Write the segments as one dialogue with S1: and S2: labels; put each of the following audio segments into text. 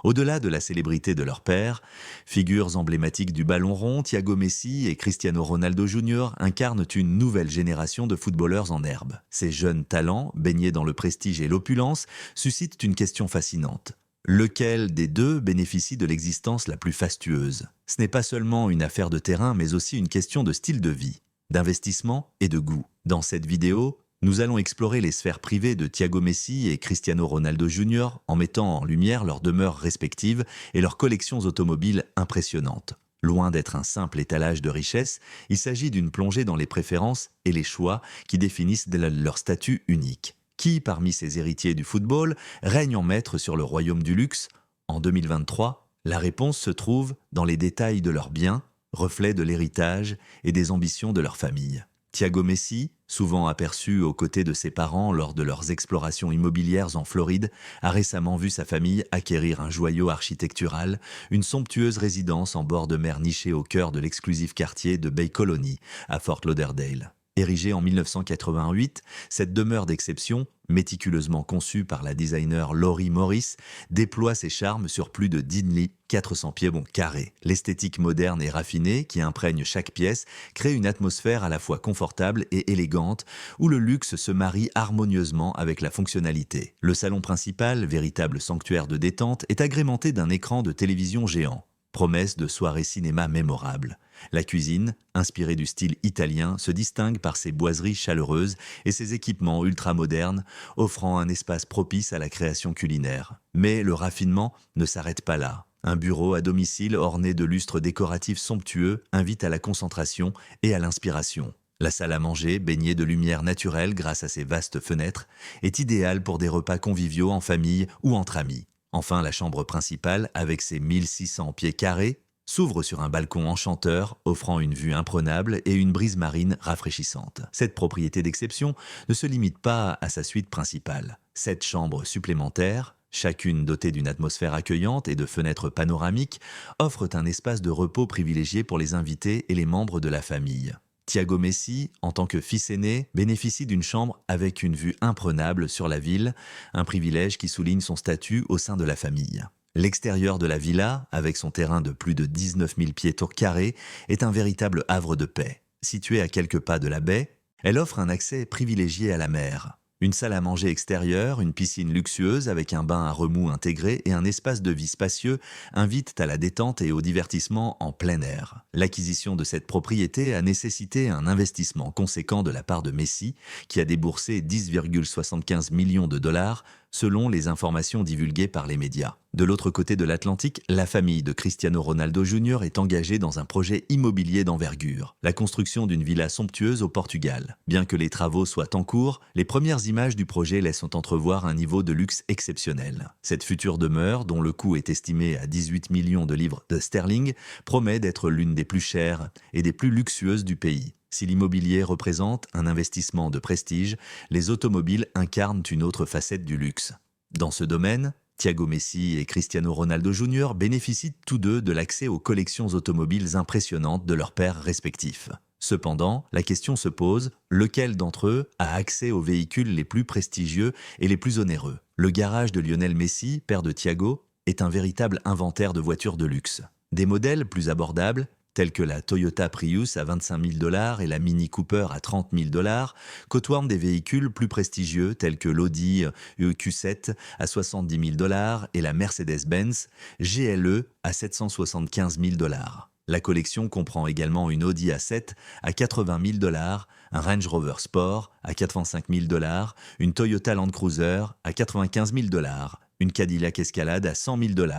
S1: Au-delà de la célébrité de leur père, figures emblématiques du ballon rond, Thiago Messi et Cristiano Ronaldo Jr. incarnent une nouvelle génération de footballeurs en herbe. Ces jeunes talents, baignés dans le prestige et l'opulence, suscitent une question fascinante. Lequel des deux bénéficie de l'existence la plus fastueuse? Ce n'est pas seulement une affaire de terrain, mais aussi une question de style de vie, d'investissement et de goût. Dans cette vidéo, nous allons explorer les sphères privées de Thiago Messi et Cristiano Ronaldo Jr. en mettant en lumière leurs demeures respectives et leurs collections automobiles impressionnantes. Loin d'être un simple étalage de richesse, il s'agit d'une plongée dans les préférences et les choix qui définissent leur statut unique. Qui, parmi ces héritiers du football, règne en maître sur le royaume du luxe? En 2023, la réponse se trouve dans les détails de leurs biens, reflet de l'héritage et des ambitions de leur famille. Thiago Messi, souvent aperçu aux côtés de ses parents lors de leurs explorations immobilières en Floride, a récemment vu sa famille acquérir un joyau architectural, une somptueuse résidence en bord de mer nichée au cœur de l'exclusif quartier de Bay Colony, à Fort Lauderdale. Érigée en 1988, cette demeure d'exception, méticuleusement conçue par la designer Laurie Morris, déploie ses charmes sur plus de 10 lits, 400 pieds carrés. L'esthétique moderne et raffinée qui imprègne chaque pièce crée une atmosphère à la fois confortable et élégante où le luxe se marie harmonieusement avec la fonctionnalité. Le salon principal, véritable sanctuaire de détente, est agrémenté d'un écran de télévision géant. Promesse de soirées cinéma mémorables. La cuisine, inspirée du style italien, se distingue par ses boiseries chaleureuses et ses équipements ultramodernes, offrant un espace propice à la création culinaire. Mais le raffinement ne s'arrête pas là. Un bureau à domicile orné de lustres décoratifs somptueux invite à la concentration et à l'inspiration. La salle à manger, baignée de lumière naturelle grâce à ses vastes fenêtres, est idéale pour des repas conviviaux en famille ou entre amis. Enfin, la chambre principale, avec ses 1600 pieds carrés, s'ouvre sur un balcon enchanteur, offrant une vue imprenable et une brise marine rafraîchissante. Cette propriété d'exception ne se limite pas à sa suite principale. 7 chambres supplémentaires, chacune dotée d'une atmosphère accueillante et de fenêtres panoramiques, offrent un espace de repos privilégié pour les invités et les membres de la famille. Thiago Messi, en tant que fils aîné, bénéficie d'une chambre avec une vue imprenable sur la ville, un privilège qui souligne son statut au sein de la famille. L'extérieur de la villa, avec son terrain de plus de 19 000 pieds carrés, est un véritable havre de paix. Située à quelques pas de la baie, elle offre un accès privilégié à la mer. Une salle à manger extérieure, une piscine luxueuse avec un bain à remous intégré et un espace de vie spacieux invitent à la détente et au divertissement en plein air. L'acquisition de cette propriété a nécessité un investissement conséquent de la part de Messi, qui a déboursé 10,75 millions de dollars selon les informations divulguées par les médias. De l'autre côté de l'Atlantique, la famille de Cristiano Ronaldo Jr. est engagée dans un projet immobilier d'envergure, la construction d'une villa somptueuse au Portugal. Bien que les travaux soient en cours, les premières images du projet laissent entrevoir un niveau de luxe exceptionnel. Cette future demeure, dont le coût est estimé à 18 millions de livres de sterling, promet d'être l'une des plus chères et des plus luxueuses du pays. Si l'immobilier représente un investissement de prestige, les automobiles incarnent une autre facette du luxe. Dans ce domaine, Thiago Messi et Cristiano Ronaldo Jr. bénéficient tous deux de l'accès aux collections automobiles impressionnantes de leurs pères respectifs. Cependant, la question se pose, lequel d'entre eux a accès aux véhicules les plus prestigieux et les plus onéreux? Le garage de Lionel Messi, père de Thiago, est un véritable inventaire de voitures de luxe. Des modèles plus abordables, tels que la Toyota Prius à 25 000 $ et la Mini Cooper à 30 000 $, côtoient des véhicules plus prestigieux tels que l'Audi Q7 à 70 000 $ et la Mercedes-Benz GLE à 775 000 $. La collection comprend également une Audi A7 à 80 000 $, un Range Rover Sport à 85 000 $, une Toyota Land Cruiser à 95 000 $, une Cadillac Escalade à 100 000 $,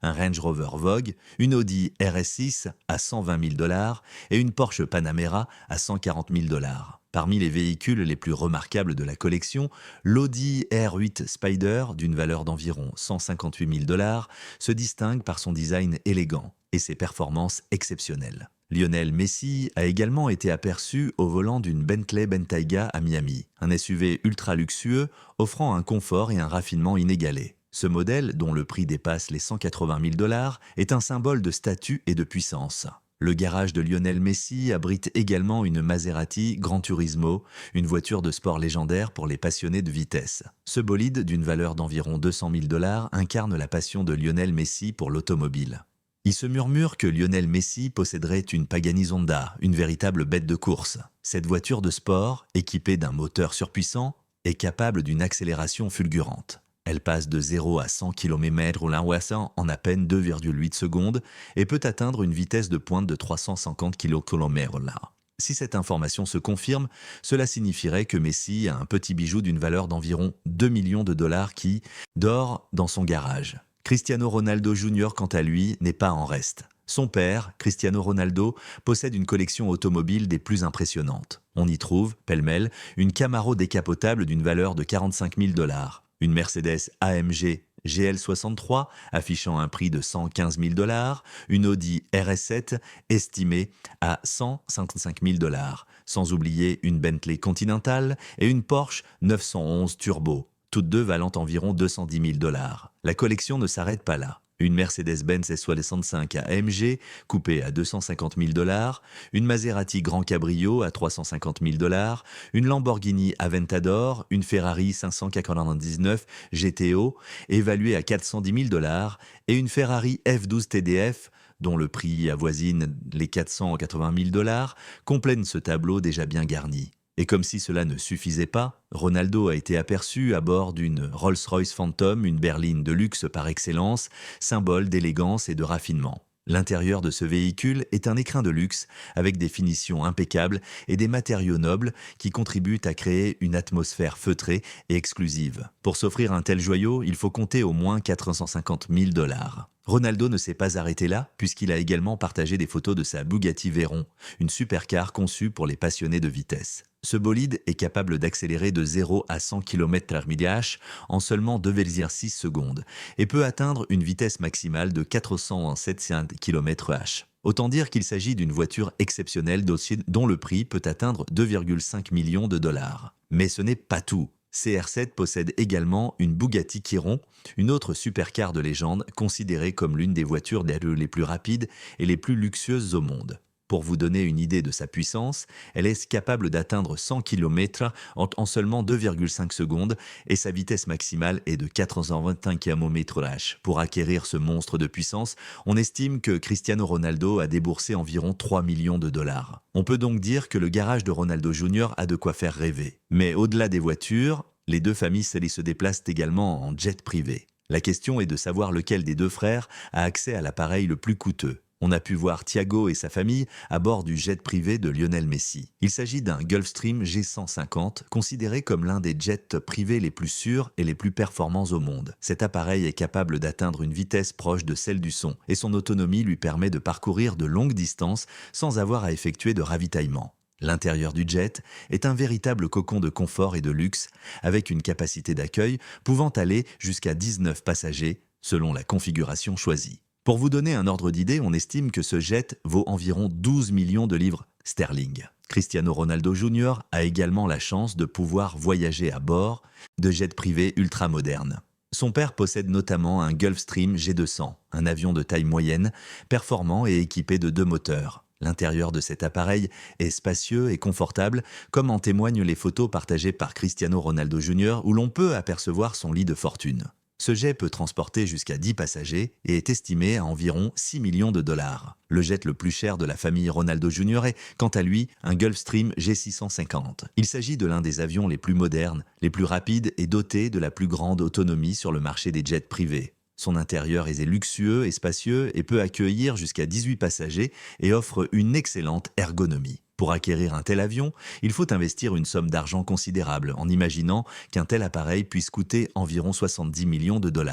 S1: un Range Rover Vogue, une Audi RS6 à 120 000 $ et une Porsche Panamera à 140 000 $. Parmi les véhicules les plus remarquables de la collection, l'Audi R8 Spider, d'une valeur d'environ 158 000 $, se distingue par son design élégant et ses performances exceptionnelles. Lionel Messi a également été aperçu au volant d'une Bentley Bentayga à Miami, un SUV ultra luxueux offrant un confort et un raffinement inégalés. Ce modèle, dont le prix dépasse les 180 000 $, est un symbole de statut et de puissance. Le garage de Lionel Messi abrite également une Maserati Gran Turismo, une voiture de sport légendaire pour les passionnés de vitesse. Ce bolide, d'une valeur d'environ 200 000 $, incarne la passion de Lionel Messi pour l'automobile. Il se murmure que Lionel Messi posséderait une Pagani Zonda, une véritable bête de course. Cette voiture de sport, équipée d'un moteur surpuissant, est capable d'une accélération fulgurante. Elle passe de 0 à 100 km/h en à peine 2,8 secondes et peut atteindre une vitesse de pointe de 350 km/h. Si cette information se confirme, cela signifierait que Messi a un petit bijou d'une valeur d'environ 2 millions de dollars qui dort dans son garage. Cristiano Ronaldo Jr., quant à lui, n'est pas en reste. Son père, Cristiano Ronaldo, possède une collection automobile des plus impressionnantes. On y trouve, pêle-mêle, une Camaro décapotable d'une valeur de 45 000 $, une Mercedes AMG GL63 affichant un prix de 115 000 $, une Audi RS7 estimée à 155 000 $, sans oublier une Bentley Continental et une Porsche 911 Turbo, toutes deux valant environ 210 000 $. La collection ne s'arrête pas là. Une Mercedes-Benz S65 AMG coupée à 250 000 $, une Maserati Grand Cabrio à 350 000 $, une Lamborghini Aventador, une Ferrari 599 GTO évaluée à 410 000 $ et une Ferrari F12 TDF dont le prix avoisine les 480 000 $, complètent ce tableau déjà bien garni. Et comme si cela ne suffisait pas, Ronaldo a été aperçu à bord d'une Rolls-Royce Phantom, une berline de luxe par excellence, symbole d'élégance et de raffinement. L'intérieur de ce véhicule est un écrin de luxe avec des finitions impeccables et des matériaux nobles qui contribuent à créer une atmosphère feutrée et exclusive. Pour s'offrir un tel joyau, il faut compter au moins 450 000 $. Ronaldo ne s'est pas arrêté là puisqu'il a également partagé des photos de sa Bugatti Veyron, une supercar conçue pour les passionnés de vitesse. Ce bolide est capable d'accélérer de 0 à 100 km/h en seulement 2,6 secondes et peut atteindre une vitesse maximale de 407 km/h. Autant dire qu'il s'agit d'une voiture exceptionnelle dont le prix peut atteindre 2,5 millions de $. Mais ce n'est pas tout. CR7 possède également une Bugatti Chiron, une autre supercar de légende considérée comme l'une des voitures les plus rapides et les plus luxueuses au monde. Pour vous donner une idée de sa puissance, elle est capable d'atteindre 100 km en seulement 2,5 secondes et sa vitesse maximale est de 421 km/h. Pour acquérir ce monstre de puissance, on estime que Cristiano Ronaldo a déboursé environ 3 millions de $. On peut donc dire que le garage de Ronaldo Jr. a de quoi faire rêver. Mais au-delà des voitures, les deux familles se déplacent également en jet privé. La question est de savoir lequel des deux frères a accès à l'appareil le plus coûteux. On a pu voir Thiago et sa famille à bord du jet privé de Lionel Messi. Il s'agit d'un Gulfstream G150, considéré comme l'un des jets privés les plus sûrs et les plus performants au monde. Cet appareil est capable d'atteindre une vitesse proche de celle du son et son autonomie lui permet de parcourir de longues distances sans avoir à effectuer de ravitaillement. L'intérieur du jet est un véritable cocon de confort et de luxe, avec une capacité d'accueil pouvant aller jusqu'à 19 passagers selon la configuration choisie. Pour vous donner un ordre d'idée, on estime que ce jet vaut environ 12 millions de livres sterling. Cristiano Ronaldo Jr. a également la chance de pouvoir voyager à bord de jets privés ultra-modernes. Son père possède notamment un Gulfstream G200, un avion de taille moyenne, performant et équipé de 2 moteurs. L'intérieur de cet appareil est spacieux et confortable, comme en témoignent les photos partagées par Cristiano Ronaldo Jr. où l'on peut apercevoir son lit de fortune. Ce jet peut transporter jusqu'à 10 passagers et est estimé à environ 6 millions de $. Le jet le plus cher de la famille Ronaldo Jr. est, quant à lui, un Gulfstream G650. Il s'agit de l'un des avions les plus modernes, les plus rapides et dotés de la plus grande autonomie sur le marché des jets privés. Son intérieur est luxueux et spacieux et peut accueillir jusqu'à 18 passagers et offre une excellente ergonomie. Pour acquérir un tel avion, il faut investir une somme d'argent considérable en imaginant qu'un tel appareil puisse coûter environ 70 millions de $.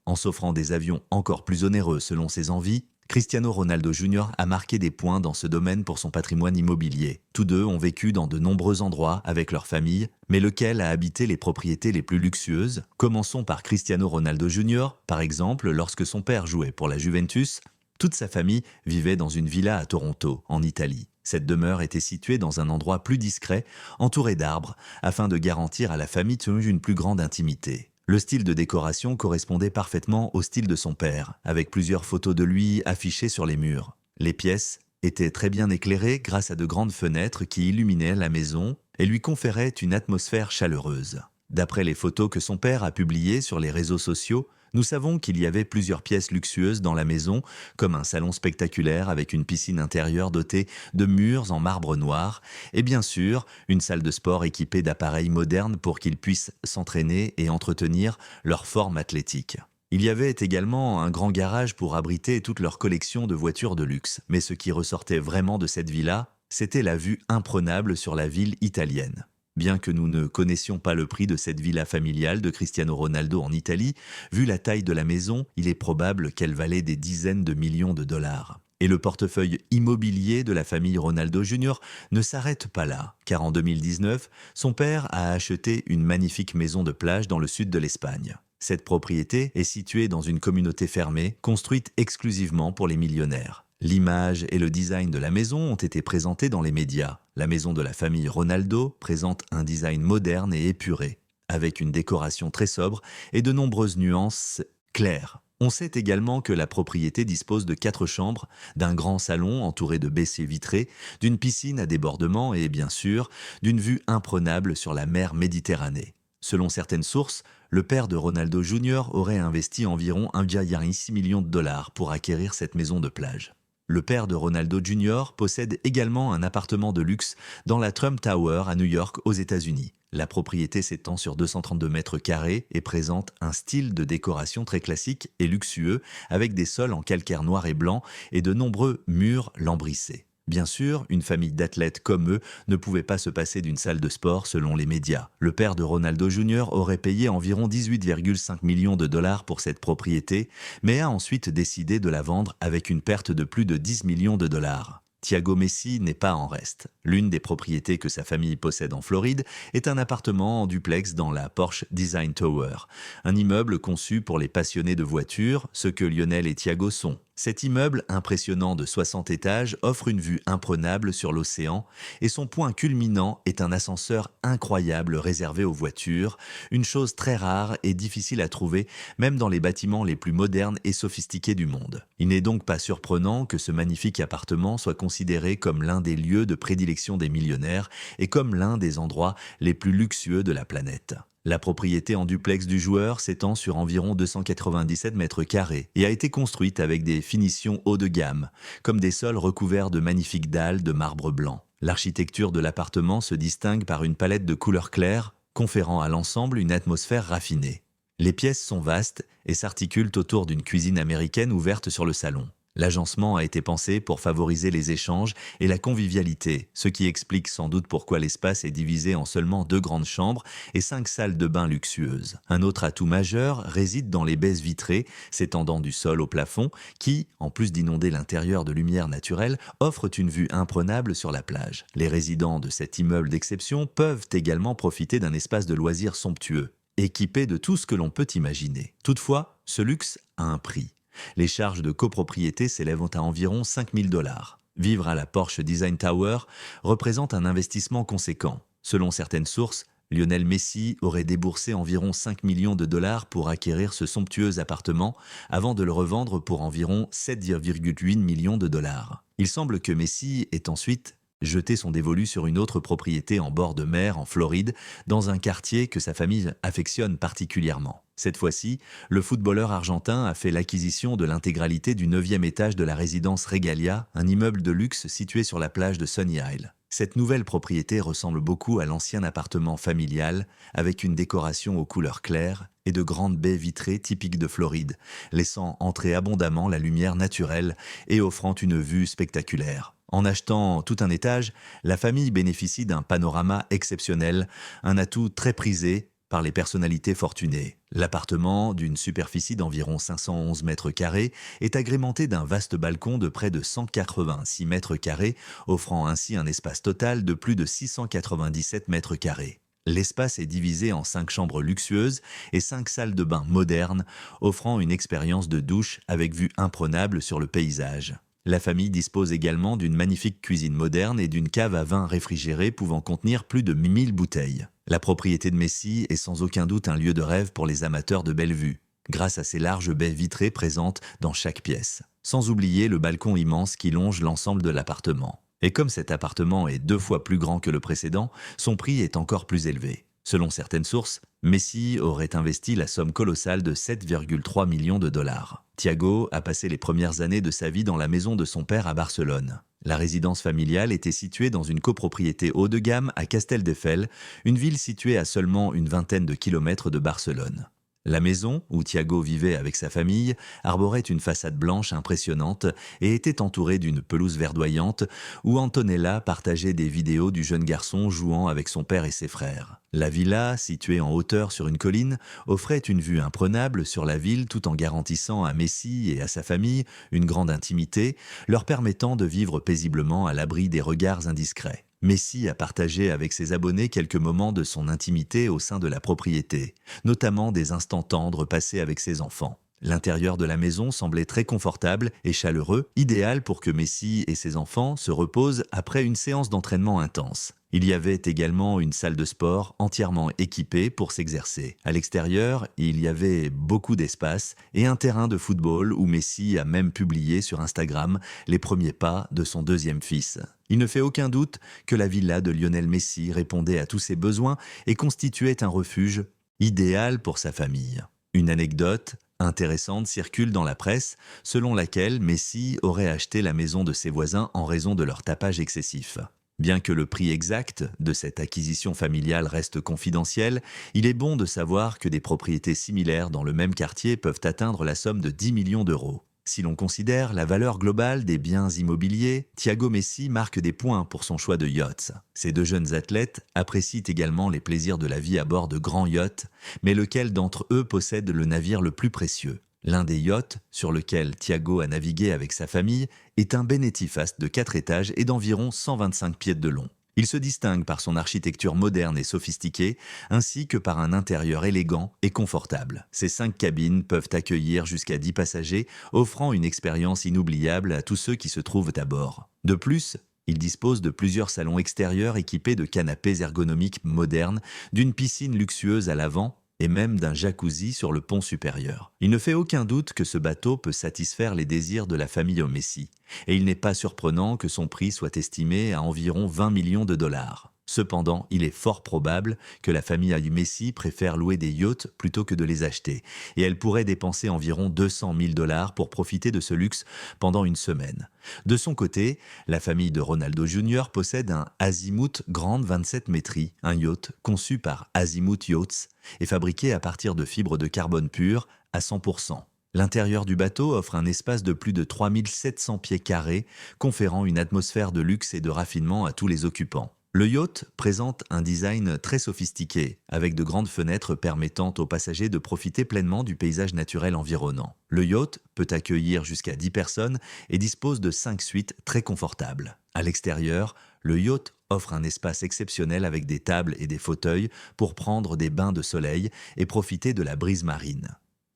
S1: En s'offrant des avions encore plus onéreux selon ses envies, Cristiano Ronaldo Jr. a marqué des points dans ce domaine pour son patrimoine immobilier. Tous deux ont vécu dans de nombreux endroits avec leur famille, mais lequel a habité les propriétés les plus luxueuses? Commençons par Cristiano Ronaldo Jr. Par exemple, lorsque son père jouait pour la Juventus, toute sa famille vivait dans une villa à Toronto, en Italie. Cette demeure était située dans un endroit plus discret, entouré d'arbres, afin de garantir à la famille une plus grande intimité. Le style de décoration correspondait parfaitement au style de son père, avec plusieurs photos de lui affichées sur les murs. Les pièces était très bien éclairée grâce à de grandes fenêtres qui illuminaient la maison et lui conféraient une atmosphère chaleureuse. D'après les photos que son père a publiées sur les réseaux sociaux, nous savons qu'il y avait plusieurs pièces luxueuses dans la maison, comme un salon spectaculaire avec une piscine intérieure dotée de murs en marbre noir, et bien sûr, une salle de sport équipée d'appareils modernes pour qu'ils puissent s'entraîner et entretenir leur forme athlétique. Il y avait également un grand garage pour abriter toute leur collection de voitures de luxe, mais ce qui ressortait vraiment de cette villa, c'était la vue imprenable sur la ville italienne. Bien que nous ne connaissions pas le prix de cette villa familiale de Cristiano Ronaldo en Italie, vu la taille de la maison, il est probable qu'elle valait des dizaines de millions de dollars. Et le portefeuille immobilier de la famille Ronaldo Jr. ne s'arrête pas là, car en 2019, son père a acheté une magnifique maison de plage dans le sud de l'Espagne. Cette propriété est située dans une communauté fermée, construite exclusivement pour les millionnaires. L'image et le design de la maison ont été présentés dans les médias. La maison de la famille Ronaldo présente un design moderne et épuré, avec une décoration très sobre et de nombreuses nuances claires. On sait également que la propriété dispose de 4 chambres, d'un grand salon entouré de baies vitrées, d'une piscine à débordement et, bien sûr, d'une vue imprenable sur la mer Méditerranée. Selon certaines sources, le père de Ronaldo Jr. aurait investi environ 1,6 million de dollars pour acquérir cette maison de plage. Le père de Ronaldo Jr. possède également un appartement de luxe dans la Trump Tower à New York aux États-Unis. La propriété s'étend sur 232 mètres carrés et présente un style de décoration très classique et luxueux avec des sols en calcaire noir et blanc et de nombreux murs lambrissés. Bien sûr, une famille d'athlètes comme eux ne pouvait pas se passer d'une salle de sport selon les médias. Le père de Ronaldo Jr. aurait payé environ 18,5 millions de dollars pour cette propriété, mais a ensuite décidé de la vendre avec une perte de plus de 10 millions de dollars. Thiago Messi n'est pas en reste. L'une des propriétés que sa famille possède en Floride est un appartement en duplex dans la Porsche Design Tower, un immeuble conçu pour les passionnés de voitures, ce que Lionel et Thiago sont. Cet immeuble impressionnant de 60 étages offre une vue imprenable sur l'océan et son point culminant est un ascenseur incroyable réservé aux voitures, une chose très rare et difficile à trouver même dans les bâtiments les plus modernes et sophistiqués du monde. Il n'est donc pas surprenant que ce magnifique appartement soit considéré comme l'un des lieux de prédilection des millionnaires et comme l'un des endroits les plus luxueux de la planète. La propriété en duplex du joueur s'étend sur environ 297 mètres carrés et a été construite avec des finitions haut de gamme, comme des sols recouverts de magnifiques dalles de marbre blanc. L'architecture de l'appartement se distingue par une palette de couleurs claires, conférant à l'ensemble une atmosphère raffinée. Les pièces sont vastes et s'articulent autour d'une cuisine américaine ouverte sur le salon. L'agencement a été pensé pour favoriser les échanges et la convivialité, ce qui explique sans doute pourquoi l'espace est divisé en seulement 2 grandes chambres et 5 salles de bain luxueuses. Un autre atout majeur réside dans les baies vitrées s'étendant du sol au plafond qui, en plus d'inonder l'intérieur de lumière naturelle, offrent une vue imprenable sur la plage. Les résidents de cet immeuble d'exception peuvent également profiter d'un espace de loisirs somptueux, équipé de tout ce que l'on peut imaginer. Toutefois, ce luxe a un prix. Les charges de copropriété s'élèvent à environ 5 000 dollars. Vivre à la Porsche Design Tower représente un investissement conséquent. Selon certaines sources, Lionel Messi aurait déboursé environ 5 millions de dollars pour acquérir ce somptueux appartement avant de le revendre pour environ 7,8 millions de dollars. Il semble que Messi ait ensuite jeté son dévolu sur une autre propriété en bord de mer en Floride, dans un quartier que sa famille affectionne particulièrement. Cette fois-ci, le footballeur argentin a fait l'acquisition de l'intégralité du 9e étage de la résidence Regalia, un immeuble de luxe situé sur la plage de Sunny Isle. Cette nouvelle propriété ressemble beaucoup à l'ancien appartement familial, avec une décoration aux couleurs claires et de grandes baies vitrées typiques de Floride, laissant entrer abondamment la lumière naturelle et offrant une vue spectaculaire. En achetant tout un étage, la famille bénéficie d'un panorama exceptionnel, un atout très prisé par les personnalités fortunées. L'appartement, d'une superficie d'environ 511 mètres carrés, est agrémenté d'un vaste balcon de près de 186 mètres carrés, offrant ainsi un espace total de plus de 697 mètres carrés. L'espace est divisé en 5 chambres luxueuses et 5 salles de bain modernes, offrant une expérience de douche avec vue imprenable sur le paysage. La famille dispose également d'une magnifique cuisine moderne et d'une cave à vin réfrigérée pouvant contenir plus de 1000 bouteilles. La propriété de Messi est sans aucun doute un lieu de rêve pour les amateurs de belles vues. grâce à ses larges baies vitrées présentes dans chaque pièce. Sans oublier le balcon immense qui longe l'ensemble de l'appartement. Et comme cet appartement est 2 fois plus grand que le précédent, son prix est encore plus élevé. Selon certaines sources, Messi aurait investi la somme colossale de 7,3 millions de dollars. Thiago a passé les premières années de sa vie dans la maison de son père à Barcelone. La résidence familiale était située dans une copropriété haut de gamme à Castelldefels, une ville située à seulement une vingtaine de kilomètres de Barcelone. La maison, où Thiago vivait avec sa famille, arborait une façade blanche impressionnante et était entourée d'une pelouse verdoyante où Antonella partageait des vidéos du jeune garçon jouant avec son père et ses frères. La villa, située en hauteur sur une colline, offrait une vue imprenable sur la ville tout en garantissant à Messi et à sa famille une grande intimité, leur permettant de vivre paisiblement à l'abri des regards indiscrets. Messi a partagé avec ses abonnés quelques moments de son intimité au sein de la propriété, notamment des instants tendres passés avec ses enfants. L'intérieur de la maison semblait très confortable et chaleureux, idéal pour que Messi et ses enfants se reposent après une séance d'entraînement intense. Il y avait également une salle de sport entièrement équipée pour s'exercer. À l'extérieur, il y avait beaucoup d'espace et un terrain de football où Messi a même publié sur Instagram les premiers pas de son deuxième fils. Il ne fait aucun doute que la villa de Lionel Messi répondait à tous ses besoins et constituait un refuge idéal pour sa famille. Une anecdote intéressante circule dans la presse, selon laquelle Messi aurait acheté la maison de ses voisins en raison de leur tapage excessif. Bien que le prix exact de cette acquisition familiale reste confidentiel, il est bon de savoir que des propriétés similaires dans le même quartier peuvent atteindre la somme de 10 millions d'euros. Si l'on considère la valeur globale des biens immobiliers, Thiago Messi marque des points pour son choix de yachts. Ces deux jeunes athlètes apprécient également les plaisirs de la vie à bord de grands yachts, mais lequel d'entre eux possède le navire le plus précieux? L'un des yachts, sur lequel Thiago a navigué avec sa famille, est un Benetifast de 4 étages et d'environ 125 pieds de long. Il se distingue par son architecture moderne et sophistiquée, ainsi que par un intérieur élégant et confortable. Ces 5 cabines peuvent accueillir jusqu'à 10 passagers, offrant une expérience inoubliable à tous ceux qui se trouvent à bord. De plus, il dispose de plusieurs salons extérieurs équipés de canapés ergonomiques modernes, d'une piscine luxueuse à l'avant, et même d'un jacuzzi sur le pont supérieur. Il ne fait aucun doute que ce bateau peut satisfaire les désirs de la famille Messi, et il n'est pas surprenant que son prix soit estimé à environ 20 millions de dollars. Cependant, il est fort probable que la famille Messi préfère louer des yachts plutôt que de les acheter, et elle pourrait dépenser environ 200 000 dollars pour profiter de ce luxe pendant une semaine. De son côté, la famille de Ronaldo Jr. possède un Azimuth Grand 27 métries, un yacht conçu par Azimuth Yachts et fabriqué à partir de fibres de carbone pure à 100%. L'intérieur du bateau offre un espace de plus de 3700 pieds carrés, conférant une atmosphère de luxe et de raffinement à tous les occupants. Le yacht présente un design très sophistiqué, avec de grandes fenêtres permettant aux passagers de profiter pleinement du paysage naturel environnant. Le yacht peut accueillir jusqu'à 10 personnes et dispose de 5 suites très confortables. À l'extérieur, le yacht offre un espace exceptionnel avec des tables et des fauteuils pour prendre des bains de soleil et profiter de la brise marine.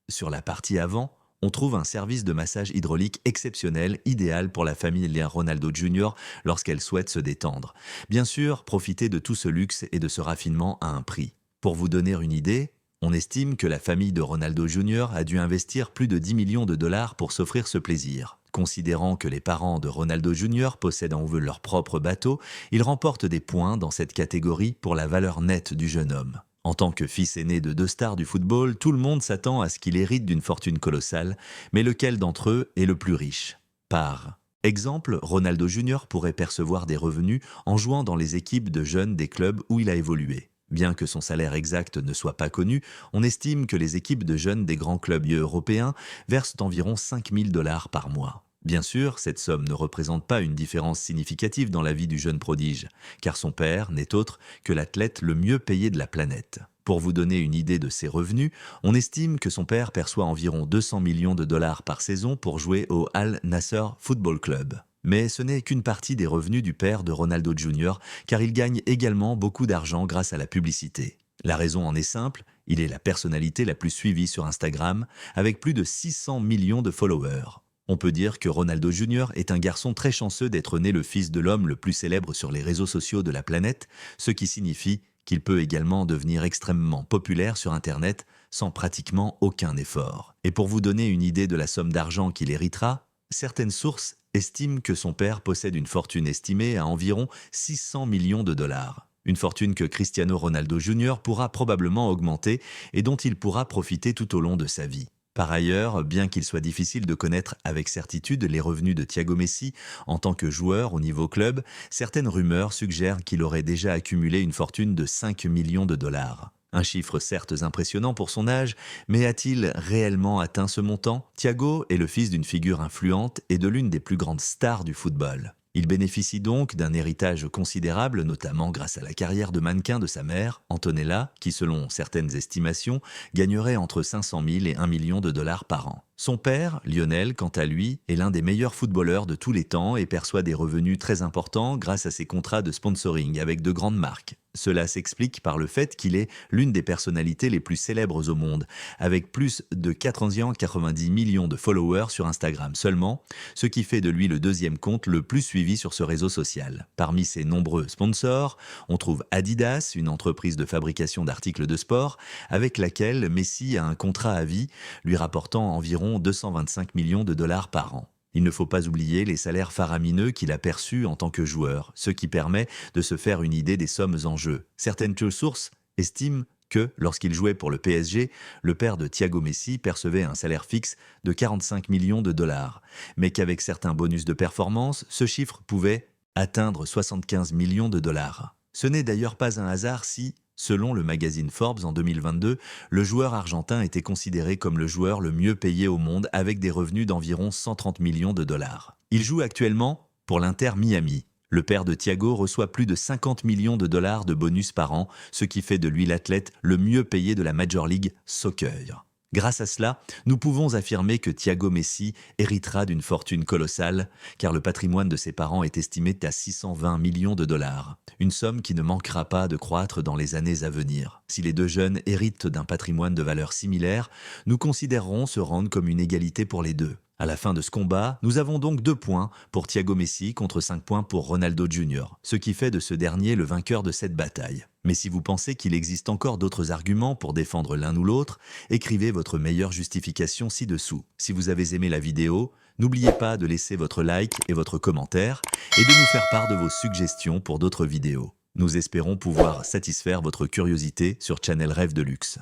S1: Sur la partie avant, on trouve un service de massage hydraulique exceptionnel, idéal pour la famille Ronaldo Jr. lorsqu'elle souhaite se détendre. Bien sûr, profitez de tout ce luxe et de ce raffinement à un prix. Pour vous donner une idée, on estime que la famille de Ronaldo Jr. a dû investir plus de 10 millions de dollars pour s'offrir ce plaisir. Considérant que les parents de Ronaldo Jr. possèdent en eux leur propre bateau, ils remportent des points dans cette catégorie pour la valeur nette du jeune homme. En tant que fils aîné de 2 stars du football, tout le monde s'attend à ce qu'il hérite d'une fortune colossale, mais lequel d'entre eux est le plus riche? Par exemple, Ronaldo Jr. pourrait percevoir des revenus en jouant dans les équipes de jeunes des clubs où il a évolué. Bien que son salaire exact ne soit pas connu, on estime que les équipes de jeunes des grands clubs européens versent environ 5 000 dollars par mois. Bien sûr, cette somme ne représente pas une différence significative dans la vie du jeune prodige, car son père n'est autre que l'athlète le mieux payé de la planète. Pour vous donner une idée de ses revenus, on estime que son père perçoit environ 200 millions de dollars par saison pour jouer au Al Nasser Football Club. Mais ce n'est qu'une partie des revenus du père de Ronaldo Jr., car il gagne également beaucoup d'argent grâce à la publicité. La raison en est simple, il est la personnalité la plus suivie sur Instagram, avec plus de 600 millions de followers. On peut dire que Ronaldo Jr. est un garçon très chanceux d'être né le fils de l'homme le plus célèbre sur les réseaux sociaux de la planète, ce qui signifie qu'il peut également devenir extrêmement populaire sur Internet sans pratiquement aucun effort. Et pour vous donner une idée de la somme d'argent qu'il héritera, certaines sources estiment que son père possède une fortune estimée à environ 600 millions de dollars. Une fortune que Cristiano Ronaldo Jr. pourra probablement augmenter et dont il pourra profiter tout au long de sa vie. Par ailleurs, bien qu'il soit difficile de connaître avec certitude les revenus de Thiago Messi en tant que joueur au niveau club, certaines rumeurs suggèrent qu'il aurait déjà accumulé une fortune de 5 millions de dollars. Un chiffre certes impressionnant pour son âge, mais a-t-il réellement atteint ce montant? Thiago est le fils d'une figure influente et de l'une des plus grandes stars du football. Il bénéficie donc d'un héritage considérable, notamment grâce à la carrière de mannequin de sa mère, Antonella, qui selon certaines estimations, gagnerait entre 500 000 et 1 million de dollars par an. Son père, Lionel, quant à lui, est l'un des meilleurs footballeurs de tous les temps et perçoit des revenus très importants grâce à ses contrats de sponsoring avec de grandes marques. Cela s'explique par le fait qu'il est l'une des personnalités les plus célèbres au monde, avec plus de 490 millions de followers sur Instagram seulement, ce qui fait de lui le deuxième compte le plus suivi sur ce réseau social. Parmi ses nombreux sponsors, on trouve Adidas, une entreprise de fabrication d'articles de sport, avec laquelle Messi a un contrat à vie, lui rapportant environ 225 millions de dollars par an. Il ne faut pas oublier les salaires faramineux qu'il a perçus en tant que joueur, ce qui permet de se faire une idée des sommes en jeu. Certaines sources estiment que, lorsqu'il jouait pour le PSG, le père de Thiago Messi percevait un salaire fixe de 45 millions de dollars, mais qu'avec certains bonus de performance, ce chiffre pouvait atteindre 75 millions de dollars. Ce n'est d'ailleurs pas un hasard si, selon le magazine Forbes en 2022, le joueur argentin était considéré comme le joueur le mieux payé au monde avec des revenus d'environ 130 millions de dollars. Il joue actuellement pour l'Inter Miami. Le père de Thiago reçoit plus de 50 millions de dollars de bonus par an, ce qui fait de lui l'athlète le mieux payé de la Major League Soccer. Grâce à cela, nous pouvons affirmer que Thiago Messi héritera d'une fortune colossale, car le patrimoine de ses parents est estimé à 620 millions de dollars, une somme qui ne manquera pas de croître dans les années à venir. Si les deux jeunes héritent d'un patrimoine de valeur similaire, nous considérerons se rendre comme une égalité pour les deux. À la fin de ce combat, nous avons donc 2 points pour Thiago Messi contre 5 points pour Ronaldo Jr., ce qui fait de ce dernier le vainqueur de cette bataille. Mais si vous pensez qu'il existe encore d'autres arguments pour défendre l'un ou l'autre, écrivez votre meilleure justification ci-dessous. Si vous avez aimé la vidéo, n'oubliez pas de laisser votre like et votre commentaire et de nous faire part de vos suggestions pour d'autres vidéos. Nous espérons pouvoir satisfaire votre curiosité sur Channel Rêve de Luxe.